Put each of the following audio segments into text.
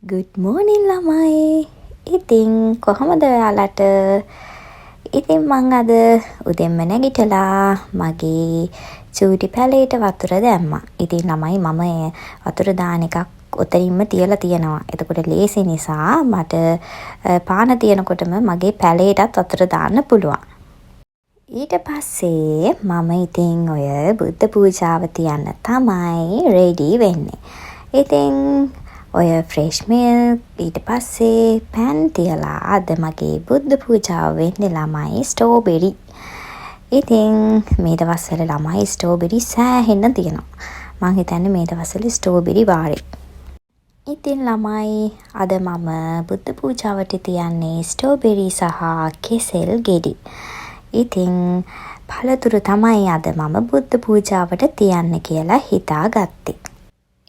Good morning ළමයි. ඉතින් කොහමද ඔයාලට? ඉතින් මං අද උදෙන්ම නැගිටලා මගේ චූටි පැලේට වතුර දැම්මා. ඉතින් ළමයි මම වතුර දාන එකක් ඔතනින්ම තියලා තියෙනවා. එතකොට ලේසි නිසා මට පාන තියනකොටම මගේ පැලේටත් වතුර දාන්න පුළුවන්. ඊට පස්සේ මම ඉතින් ඔය බුද්ධ පූජාව තියන්න තමයි රෙඩි වෙන්නේ. ඉතින් ඔය ෆ්‍රෙෂ් මිල්ක් ඊට පස්සේ පැන් තියලා අද මගේ බුද්ධ පූජාව වෙන්නේ ළමයි ස්ට්‍රෝබෙරි. ඉතින් මේ දවස්වල ළමයි ස්ට්‍රෝබෙරි සෑහෙන්න තියෙනවා. මං හිතන්නේ මේ දවස්වල ස්ට්‍රෝබෙරි වාරේ. ඉතින් ළමයි අද මම බුද්ධ පූජාවට තියන්නේ ස්ට්‍රෝබෙරි සහ කෙසෙල් ගෙඩි. ඉතින් පළතුරු තමයි අද මම බුද්ධ පූජාවට තියන්න කියලා හිතාගත්තේ.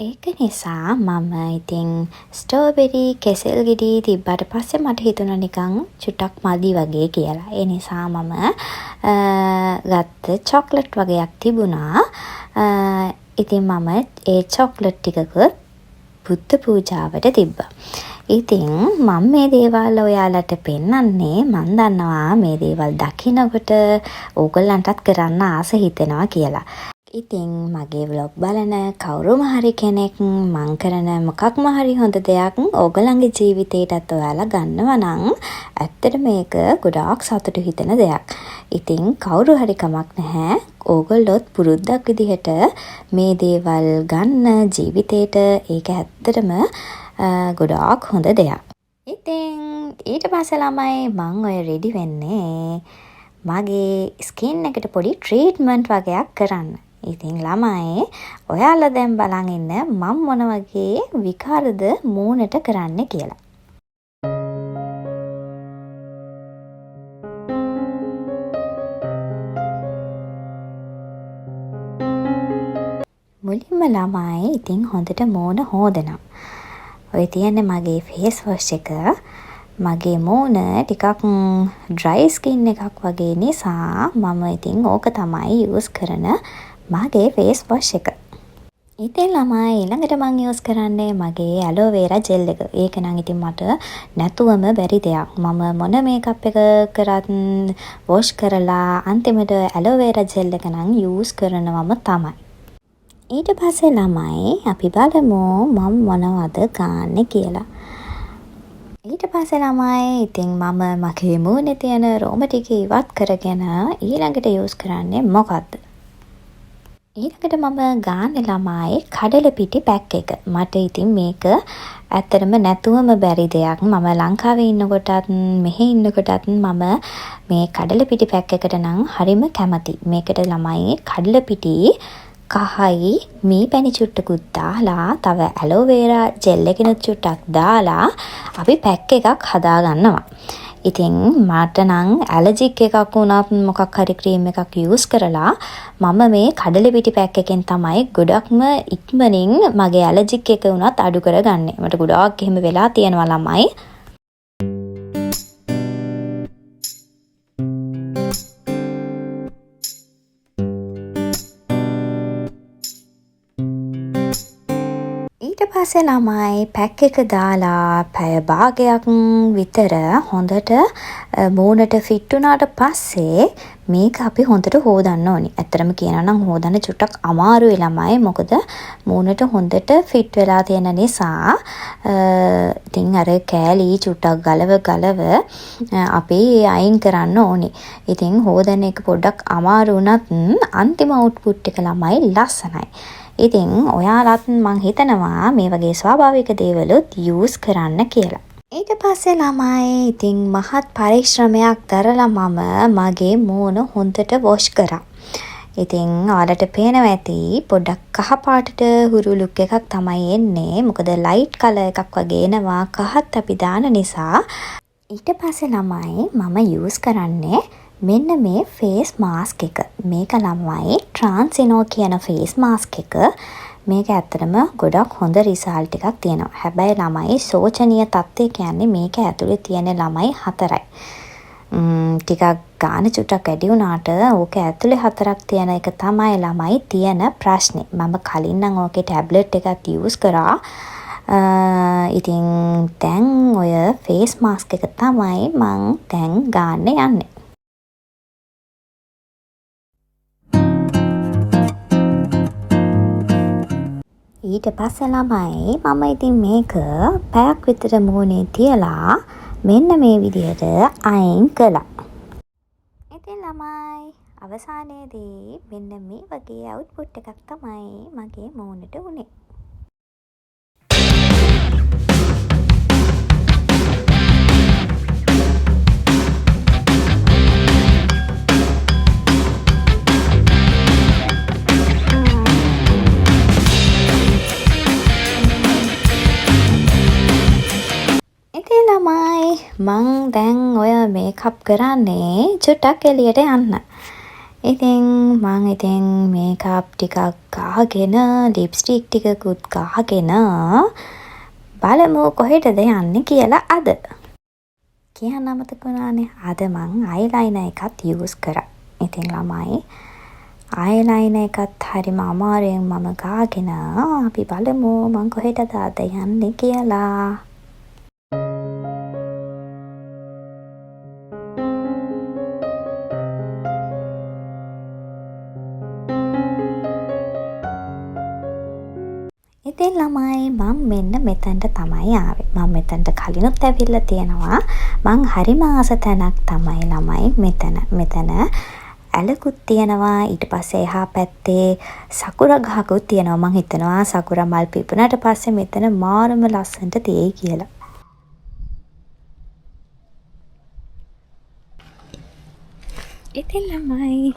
ඒක නිසා මම ඉතින් ස්ට්‍රෝබෙරි කෙසෙල් ගෙඩි තිබ්බට පස්සේ මට හිතුණා නිකන් චුට්ටක් මදි වගේ කියලා. ඒ නිසා මම ගත්ත චොක්ලට් වගේක් තිබුණා. ඉතින් මම ඒ චොක්ලට් ටිකකුත් බුද්ධ පූජාවට තිබ්බා. ඉතින් මම මේ දේවල් ඔයාලට පෙන්නන්නේ මන් දන්නවා මේ දේවල් දකිනකොට ඕගොල්ලන්ටත් කරන්න ආස හිතෙනවා කියලා. ඉතින් මගේ ව්ලොග් බලන කවුරුම හරි කෙනෙක් මං කරන මොකක්ම හරි හොඳ දෙයක් ඕගොල්ලන්ගේ ජීවිතේටත් ඔයාලා ගන්නවා නම් ඇත්තට මේක ගොඩාක් සතුටු හිතෙන දෙයක්. ඉතින් කවුරු හරි කමක් නැහැ. ඕගොල්ලොත් පුරුද්දක් විදිහට මේ දේවල් ගන්න ජීවිතේට ඒක ඇත්තටම ගොඩාක් හොඳ දෙයක්. ඉතින් ඊට පස්සේ ළමයි මං ඔය රෙඩි වෙන්නේ මගේ ස්කින් එකට පොඩි ට්‍රීට්මන්ට් වගේක් කරන්න. ඉතින් ළමයි ඔයාලා දැන් බලන් ඉන්න මම මොන වගේ විකාරද මූණට කරන්න කියලා. මුලින්ම ළමයි ඉතින් හොඳට මූණ හොදනවා. ඔය තියන්නේ මගේ ෆේස් වොෂ් එක. මගේ මූණ ටිකක් ඩ්‍රයි ස්කින් එකක් වගේ නිසා මම ඉතින් ඕක තමයි යූස් කරන මගේ ෆේස් වොෂ් එක. ඉතින් ළමයි ඊළඟට මම යූස් කරන්නේ මගේ ඇලෝවේරා ජෙල් එක. ඒක නම් ඉතින් මට නැතුවම බැරි දෙයක්. මම මොන මේකප් එක කරත් වොෂ් කරලා අන්තිමට ඇලෝවේරා ජෙල් එක නම් යූස් කරනවම තමයි. ඊට පස්සේ ළමයි අපි බලමු මම මොනවද ගන්න කියලා. ඊට පස්සේ ළමයි ඉතින් මම මගේ මූණේ තියෙන රෝම ටික ඉවත් කරගෙන ඊළඟට යූස් කරන්නේ මොකද්ද? ඊළඟට මම ගාන්නේ ළමයි කඩලපිටි පැක් එක. මට ඉතින් මේක ඇත්තටම නැතුවම බැරි දෙයක්. මම ලංකාවේ ඉන්නකොටත් මෙහෙ ඉන්නකොටත් මම මේ කඩලපිටි පැක් එකට නම් හරිම කැමතියි. මේකට ළමයි කඩලපිටි කහයි මී පැණි චුට්ටකුත් දාලා තව ඇලෝවේරා ජෙල් එකකිනුත් චුට්ටක් දාලා අපි පැක් එකක් හදා ගන්නවා. ඉතින් මට නම් ඇලර්ජික් එකක් වුණත් මොකක් හරි ක්‍රීම් එකක් යූස් කරලා මම මේ කඩලපිටි පැක් එකෙන් තමයි ගොඩක්ම ඉක්මනින් මගේ ඇලර්ජික් එක වුණත් අඩු කරගන්නේ. මට ගොඩාක් එහෙම වෙලා තියෙනවා ළමයි. ඊට පස්සේ ළමයි පැක් එක දාලා පැය භාගයක් විතර හොඳට මූණට ෆිட் වුණාට පස්සේ මේක අපි හොඳට හොදන්න ඕනි. ඇත්තටම කියනවා නම් හොදන්න චුට්ටක් අමාරුයි ළමයි. මොකද මූණට හොඳට ෆිட் වෙලා තියෙන නිසා ඉතින් අර කෑලි චුට්ටක් ගලව අපි අයින් කරන්න ඕනි. ඉතින් හොදන්න එක පොඩ්ඩක් අමාරු වුණත් අන්තිම අවුට්පුට් එක ළමයි ලස්සනයි. ඉතින් ඔයාලත් මං හිතනවා මේ වගේ ස්වාභාවික දේවලුත් යූස් කරන්න කියලා. ඊට පස්සේ ළමයි ඉතින් මහත් පරිශ්‍රමයක් දරලා මම මගේ මූණ හොඳට වොෂ් කරා. ඉතින් ඔයාලට පේනවා ඇති පොඩ්ඩක් කහ පාටට හුරු ලුක් එකක් තමයි එන්නේ. මොකද ලයිට් කලර් එකක් වගේ එනවා කහත් අපි දාන නිසා. ඊට පස්සේ ළමයි මම යූස් කරන්නේ මෙන්න මේ ෆේස් මාස්ක් එක. මේක ළමයි ට්‍රාන්සිනෝ කියන ෆේස් මාස්ක් එක. මේක ඇත්තටම ගොඩක් හොඳ රිසල්ට් එකක් තියෙනවා. හැබැයි ළමයි සෝචනීය තත්ත්වය කියන්නේ මේක ඇතුලේ තියෙන ළමයි 4යි. ටිකක් ගාන චුට්ටක් වැඩි වුණාට ඕක ඇතුලේ 4ක් තියෙන එක තමයි ළමයි තියෙන ප්‍රශ්නේ. මම කලින් නම් ඕකේ ටැබ්ලට් එකක් යූස් කරා. ඉතින් දැන් ඔය ෆේස් මාස්ක් එක තමයි මං දැන් ගන්න යන්නේ. ඊට පස්සේ ළමයි මම ඉතින් මේක පැයක් විතර මූණේ තියලා මෙන්න මේ විදිහට අයින් කළා. ඉතින් ළමයි අවසානයේදී මෙන්න මේ වගේ අවුට්පුට් එකක් තමයි මගේ මූණට උනේ. මං දැන් ඔය මේකප් කරන්නේ චුට්ටක් එළියට යන්න. ඉතින් මං මේකප් ටිකක් ගහගෙන ලිප්ස්ටික් ටිකකුත් ගහගෙන බලමු කොහෙටද යන්නේ කියලා අද. කියන්න අමතක වුණානේ. අද මං අයිලයිනර් එකත් යූස් කරා. ඉතින් ළමයි අයිලයිනර් එකත් හරිම අමාරුවෙන් මම ගාගෙන අපි බලමු මං කොහෙටද අද යන්නේ කියලා. ඉතින් ළමයි මම මෙන්න මෙතනට තමයි ආවේ. මම මෙතනට කලිනුත් ඇවිල්ලා තියෙනවා. මං හරිම ආස තැනක් තමයි ළමයි මෙතන. මෙතන ඇලකුත් තියෙනවා. ඊට පස්සේ එහා පැත්තේ සකුර ගහකුත් තියෙනවා. මං හිතනවා සකුර මල් පිපුණාට පස්සේ මෙතන මාරම ලස්සනට තියෙයි කියලා. ඉතින් ළමයි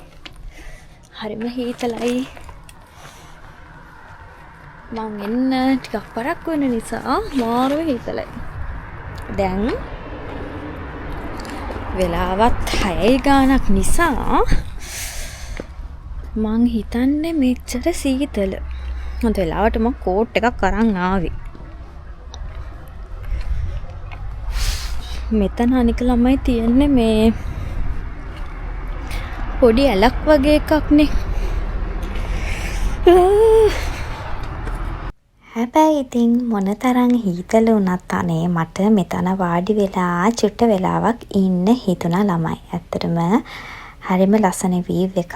හරිම හීතලයි. මං එන්න ටිකක් පරක් වෙන නිසා මාරුව හිතලයි. දැන් වෙලාවත් 6 ගානක් නිසා මං හිතන්නේ මෙච්චර සීතල. හොඳ වෙලාවට මං කෝට් එකක් අරන් ආවේ. මෙතන අනික ළමයි තියන්නේ මේ පොඩි ඇලක් වගේ එකක්නේ. හැබැයි ඉතින් මොනතරම් හීතල වුණත් අනේ මට මෙතන වාඩි වෙලා චුට්ට වෙලාවක් ඉන්න හිතුණා ළමයි. ඇත්තටම හරිම ලස්සන වීව් එකක්.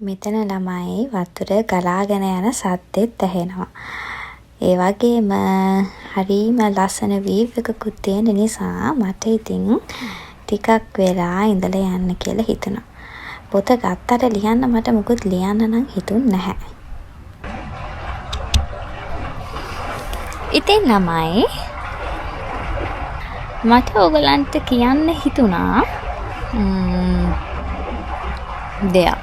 මෙතන ළමයි වතුර ගලාගෙන යන සද්දෙත් ඇහෙනවා. ඒ වගේම හරිම ලස්සන වීව් එකකුත් තියෙන නිසා මට ඉතින් ටිකක් වෙලා ඉඳලා යන්න කියලා හිතුණා. පොත ගත්තට ලියන්න මට මොකුත් ලියන්න නම් හිතුන්නේ නැහැ. ඉතින් ළමයි මට ඔයගලන්ට කියන්න හිතුණා දෙයක්.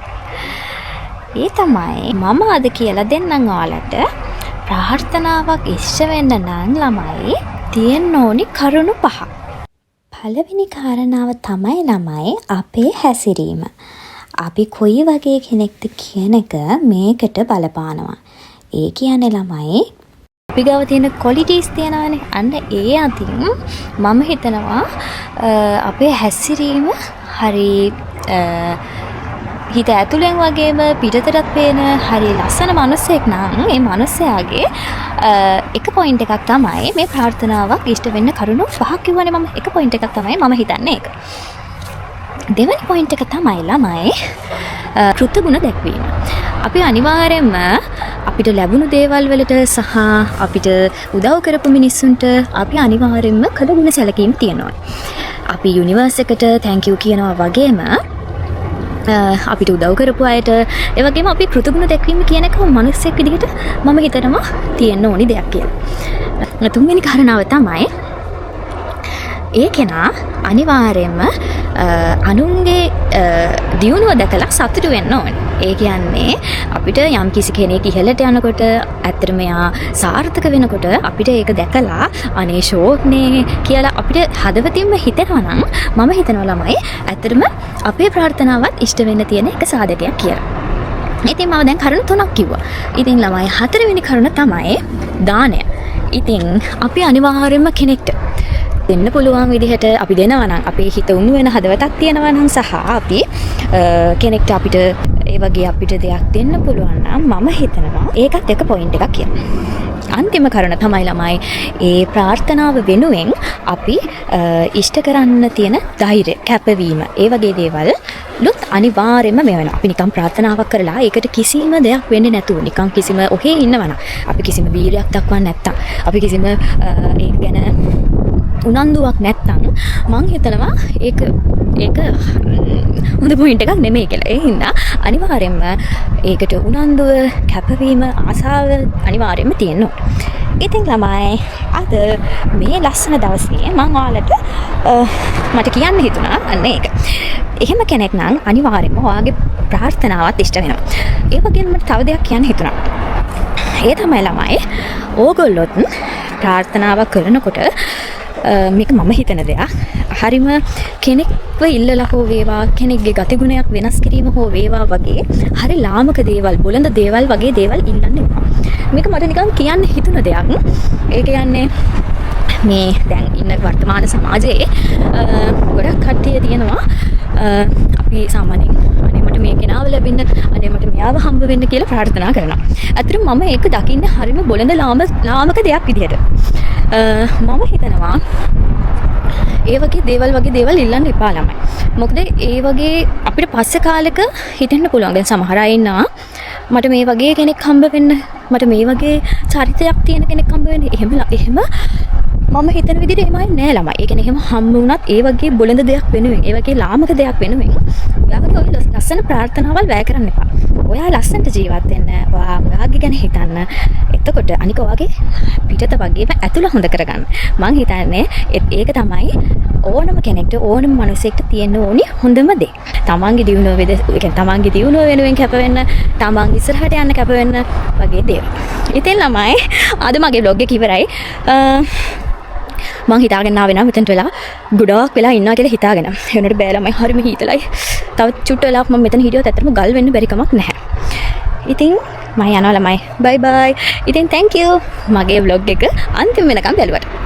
ඒ තමයි මම අද කියලා දෙන්නම් ඔයාලට ප්‍රාර්ථනාවක් ඉෂ්ට වෙන්න නම් ළමයි තියෙන්න ඕනි කරුණු 5. පළවෙනි කාරණාව තමයි ළමයි අපේ හැසිරීම. අපි කොයි වගේ කෙනෙක්ද කියන එක මේකට බලපානවා. ඒ කියන්නේ ළමයි අපි ගාව තියෙන ක්වොලිටිස් තියෙනවානේ. අන්න ඒ අතින් මම හිතනවා අපේ හැසිරීම හරි හිත ඇතුලෙන් වගේම පිටතටත් පේන හරි ලස්සන මිනිස්සෙක් නම් ඒ මිනිස්සයාගේ එක පොයින්ට් එකක් තමයි මේ ප්‍රාර්ථනාවක් ඉෂ්ට වෙන්න කරුණු 5ක් කිව්වනේ මම. එක පොයින්ට් එකක් තමයි මම හිතන්නේ ඒක. දෙවැනි පොයින්ට් එක තමයි ළමයි කෘතගුණ දැක්වීම. අපි අනිවාර්යයෙන්ම අපිට ලැබුණු දේවල් වලට සහ අපිට උදව් කරපු මිනිස්සුන්ට අපි අනිවාර්යයෙන්ම කළගුණ සැලකීම් තියෙනවා. අපි යුනිවර්ස් එකට thank you කියනවා වගේම අපිට උදව් කරපු අයට ඒ වගේම අපි කෘතගුණ දැක්වීම කියන එක මිනිස්සෙක් විදිහට මම හිතනවා තියෙන්න ඕනි දෙයක් කියලා. තුන්වෙනි කාරණාව තමයි ඒ කෙනා අනිවාර්යයෙන්ම අනුන්ගේ දියුණුව දැකලා සතුටු වෙන්න ඕනේ. ඒ කියන්නේ අපිට යම් කිසි කෙනෙක් ඉහළට යනකොට ඇත්තටම එයා සාර්ථක වෙනකොට අපිට ඒක දැකලා අනේ ෂෝක්නේ කියලා අපිට හදවතින්ම හිතෙනවා නම් මම හිතනවා ළමයි ඇත්තටම අපේ ප්‍රාර්ථනාවත් ඉෂ්ට වෙන්න තියෙන එක සාධකයක් කියලා. ඉතින් මම දැන් කරුණු 3ක් කිව්වා. ඉතින් ළමයි 4 වෙනි කරුණ තමයි දානය. ඉතින් අපි අනිවාර්යයෙන්ම කෙනෙක්ට දෙන්න පුළුවන් විදිහට අපි දෙනවා නම් අපේ හිත උණු වෙන හදවතක් තියෙනවා නම් සහ අපි කෙනෙක්ට අපිට ඒ වගේ අපිට දෙයක් දෙන්න පුළුවන් නම් මම හිතනවා ඒකත් එක පොයින්ට් එකක් කියලා. අන්තිම කරුණ තමයි ළමයි ඒ ප්‍රාර්ථනාව වෙනුවෙන් අපි ඉෂ්ට කරන්න තියෙන ධෛර්යය, කැපවීම, ඒ වගේ දේවල් ලුත් අනිවාර්යයෙන්ම මේ වෙනවා. අපි නිකන් ප්‍රාර්ථනාවක් කරලා ඒකට කිසිම දෙයක් වෙන්නේ නැතුව නිකන් කිසිම ඔහේ ඉන්නවනම් අපි කිසිම වීරියක් දක්වන්නේ නැත්තම් අපි කිසිම ඒක ගැන උනන්දුවක් නැත්තම් මං හිතනවා ඒක හොඳ පොයින්ට් එකක් නෙමෙයි කියලා. ඒ හින්දා අනිවාර්යයෙන්ම ඒකට උනන්දුව, කැපවීම, ආසාව අනිවාර්යයෙන්ම තියෙන්න ඕන. ඉතින් ළමයි අද මේ ලස්සන දවසේ මම ඔයාලට මට කියන්න හිතුණා අන්න ඒක. එහෙම කෙනෙක් නම් අනිවාර්යයෙන්ම ඔයාගේ ප්‍රාර්ථනාවත් ඉෂ්ට වෙනවා. ඒ වගේම මට තව දෙයක් කියන්න හිතුණා. ඒ තමයි ළමයි ඕගොල්ලොත් ප්‍රාර්ථනාවක් කරනකොට මේක මම හිතන දෙයක්. හරිම කෙනෙක්ව ඉල්ලලා හෝ වේවා, කෙනෙක්ගේ ගතිගුණයක් වෙනස් කිරීම හෝ වේවා වගේ හරි ලාමක දේවල්, බොළඳ දේවල් වගේ දේවල් ඉල්ලන්න එපා. මේක මට නිකන් කියන්න හිතුන දෙයක්. ඒ කියන්නේ මේ දැන් ඉන්න වර්තමාන සමාජයේ ගොඩක් කට්ටිය තියෙනවා අපි සාමාන්‍යයෙන් අනේ මට මේ කෙනාව ලැබෙන්න, අනේ මට මෙයාව හම්බ වෙන්න කියලා ප්‍රාර්ථනා කරනවා. ඇත්තටම මම ඒක දකින්නේ හරිම බොළඳ ලාමක දෙයක් විදියට. මම හිතනවා ඒ වගේ දේවල් ඉල්ලන්න එපා ළමයි. මොකද ඒ වගේ අපිට පස්සේ කාලෙක හිතෙන්න පුළුවන්. දැන් සමහර අය ඉන්නවා මට මේ වගේ කෙනෙක් හම්බ වෙන්න, මට මේ වගේ චරිතයක් තියෙන කෙනෙක් හම්බ වෙන්න. එහෙම මම හිතන විදිහට එහෙමයි නෑ ළමයි. ඒ කියන්නේ එහෙම හම්බ වුණත් ඒ වගේ බොළඳ දෙයක් වෙනුවෙන්, ඒ වගේ ලාමක දෙයක් වෙනුවෙන් ඔයාගේ ඔය ලස්සන ප්‍රාර්ථනාවල් වැය කරන්න එපා. ඔයා ලස්සනට ජීවත් වෙන්න, ඔයාගේ ගැන හිතන්න. එතකොට අනික ඔයාගේ පිටත වගේම ඇතුළ හොඳ කරගන්න. මං හිතන්නේ ඒක තමයි ඕනම කෙනෙක්ට, ඕනම මිනිසෙක්ට තියෙන්න ඕනි හොඳම දේ. තමන්ගේ දියුණුව තමන්ගේ දියුණුව වෙනුවෙන් කැප වෙන්න, තමන් ඉස්සරහට යන්න කැප වෙන්න වගේ දේවල්. ඉතින් ළමයි අද මගේ vlog එක ඉවරයි. මං හිතාගෙන ආවේ නම් මෙතනට වෙලා ගොඩාක් වෙලා ඉන්නවා කියලා හිතාගෙන. ඒ වුණාට බෑ ළමයි හරිම හීතලයි. තව චුට්ට වෙලාවක් මම මෙතන හිටියොත් ඇත්තටම ගල් වෙන්න බැරි කමක් නැහැ. ඉතින් මම යනවා ළමයි. bye bye. ඉතින් thank you මගේ vlog එක අන්තිම වෙනකම් බැලුවට.